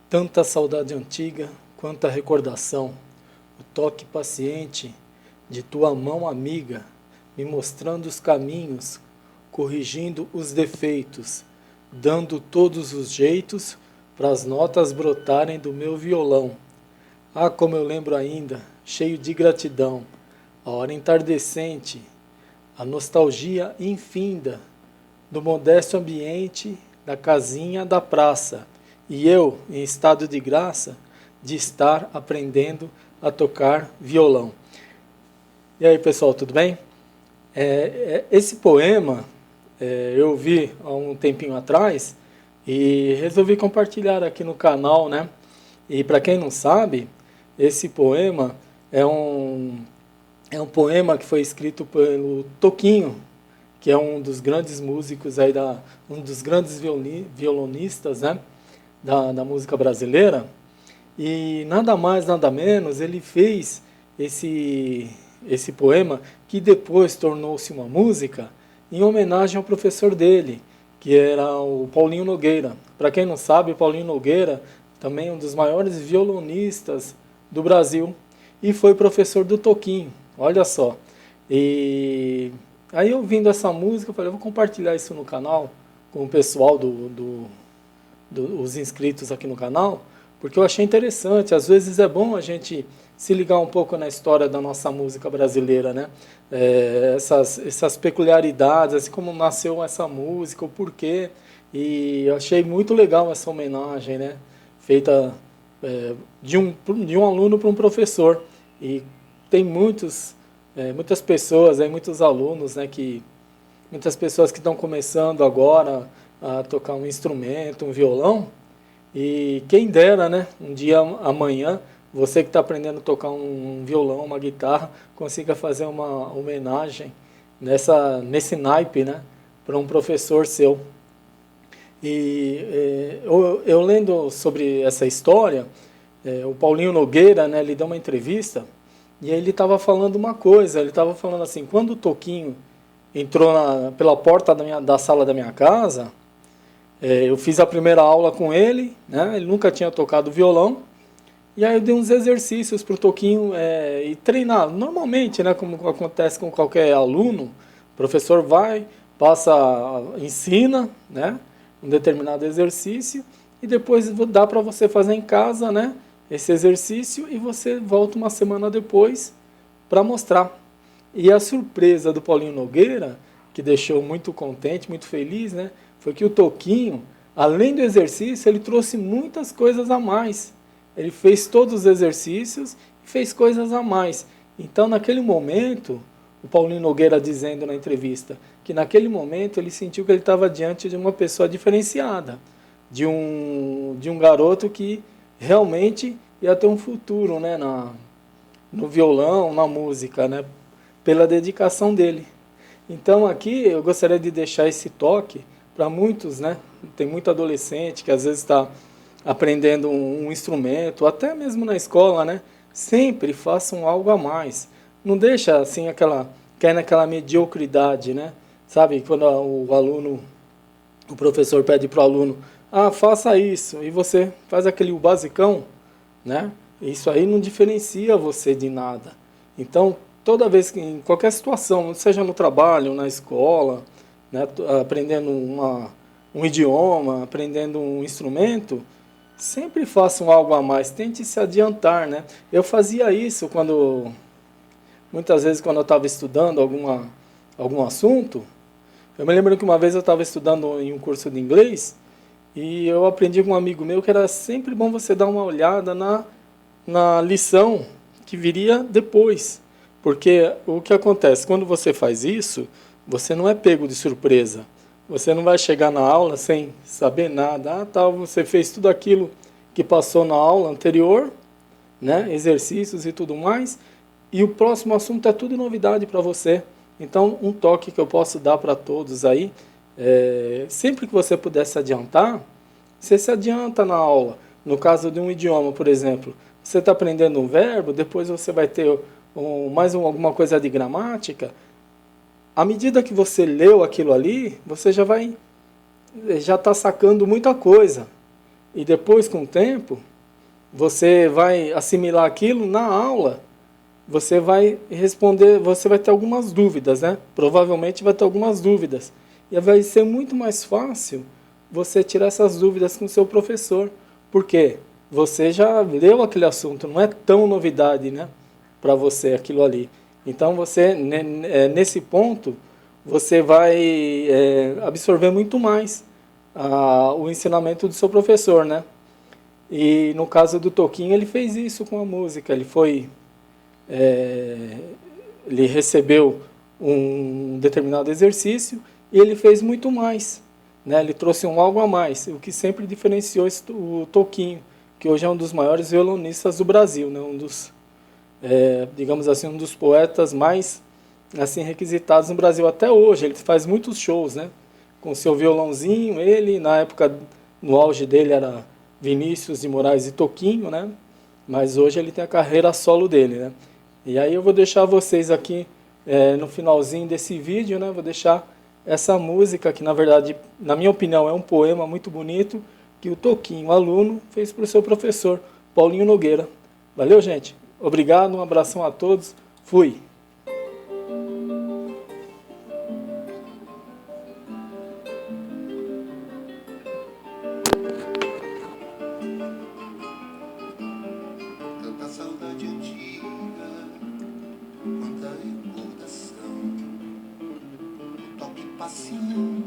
Tanta saudade antiga, quanta recordação, o toque paciente de tua mão amiga, me mostrando os caminhos, corrigindo os defeitos, dando todos os jeitos para as notas brotarem do meu violão. Ah, como eu lembro ainda, cheio de gratidão, a hora entardecente, a nostalgia infinda do modesto ambiente da casinha da praça, e eu, em estado de graça, de estar aprendendo a tocar violão. E aí, pessoal, tudo bem? Esse poema eu vi há um tempinho atrás e resolvi compartilhar aqui no canal, né? E para quem não sabe, esse poema é um poema que foi escrito pelo Toquinho, que é um dos grandes músicos aí um dos grandes violonistas, né, da música brasileira. E nada mais, nada menos, ele fez esse poema, que depois tornou-se uma música, em homenagem ao professor dele, que era o Paulinho Nogueira. Para quem não sabe, o Paulinho Nogueira também é um dos maiores violonistas do Brasil, e foi professor do Toquinho, olha só. E aí, ouvindo essa música, eu falei, eu vou compartilhar isso no canal, com o pessoal dos inscritos aqui no canal, porque eu achei interessante. Às vezes é bom a gente se ligar um pouco na história da nossa música brasileira, né? Essas peculiaridades, assim como nasceu essa música, o porquê. E eu achei muito legal essa homenagem, né? Feita de um aluno para um professor. E tem muitas pessoas, muitos alunos, né? Muitas pessoas que estão começando agora a tocar um instrumento, um violão. E quem dera, né, um dia amanhã, você que está aprendendo a tocar um violão, uma guitarra, consiga fazer uma homenagem nesse naipe, né, para um professor seu. E eu lendo sobre essa história, o Paulinho Nogueira, né, ele deu uma entrevista e ele estava falando uma coisa. Ele estava falando assim: quando o Toquinho entrou pela porta da sala da minha casa, eu fiz a primeira aula com ele, né? Ele nunca tinha tocado violão, e aí eu dei uns exercícios para o Toquinho e treinar. Normalmente, né, como acontece com qualquer aluno, o professor vai, ensina, né, um determinado exercício, e depois dá para você fazer em casa, né, esse exercício, e você volta uma semana depois para mostrar. E a surpresa do Paulinho Nogueira, que deixou muito contente, muito feliz, né, foi que o Toquinho, além do exercício, ele trouxe muitas coisas a mais. Ele fez todos os exercícios e fez coisas a mais. Então, naquele momento, o Paulinho Nogueira dizendo na entrevista que naquele momento ele sentiu que ele estava diante de uma pessoa diferenciada, de um garoto que realmente ia ter um futuro, né, no violão, na música, né, pela dedicação dele. Então, aqui eu gostaria de deixar esse toque para muitos, né? Tem muito adolescente que às vezes está aprendendo um instrumento, até mesmo na escola, né? Sempre façam algo a mais. Não deixa assim cair naquela mediocridade, né? Sabe, quando o professor pede para o aluno, faça isso, e você faz aquele basicão, né? Isso aí não diferencia você de nada. Então, toda vez que, em qualquer situação, seja no trabalho, na escola, né, aprendendo um idioma, aprendendo um instrumento, sempre façam algo a mais, tente se adiantar, né? Eu fazia isso muitas vezes quando eu estava estudando algum assunto. Eu me lembro que uma vez eu estava estudando em um curso de inglês e eu aprendi com um amigo meu que era sempre bom você dar uma olhada na lição que viria depois. Porque o que acontece, quando você faz isso, você não é pego de surpresa. Você não vai chegar na aula sem saber nada. Você fez tudo aquilo que passou na aula anterior, né? Exercícios e tudo mais, e o próximo assunto é tudo novidade para você. Então, um toque que eu posso dar para todos aí, sempre que você puder se adiantar, você se adianta na aula. No caso de um idioma, por exemplo, você está aprendendo um verbo, depois você vai ter alguma coisa de gramática. À medida que você leu aquilo ali, você já está sacando muita coisa. e depois, com o tempo, você vai assimilar aquilo na aula, você vai responder, você vai ter algumas dúvidas, né? Provavelmente vai ter algumas dúvidas. E vai ser muito mais fácil você tirar essas dúvidas com o seu professor. Por quê? Você já leu aquele assunto, não é tão novidade, né, para você aquilo ali. Então você, nesse ponto, você vai absorver muito mais o ensinamento do seu professor, né? E no caso do Toquinho, ele fez isso com a música. É, ele recebeu um determinado exercício e ele fez muito mais, né? Ele trouxe um algo a mais, o que sempre diferenciou o Toquinho, que hoje é um dos maiores violonistas do Brasil, né? Um dos, digamos assim, um dos poetas mais assim requisitados no Brasil até hoje. Ele faz muitos shows, né? Com seu violãozinho, ele na época no auge dele era Vinícius de Moraes e Toquinho, né? Mas hoje ele tem a carreira solo dele, né? E aí eu vou deixar vocês aqui no finalzinho desse vídeo, né? Vou deixar essa música que na verdade, na minha opinião, é um poema muito bonito que o Toquinho, aluno, fez para o seu professor Paulinho Nogueira. Valeu, gente. Obrigado, um abração a todos. Fui. Tanta saudade antiga, quanta recordação, o toque passeando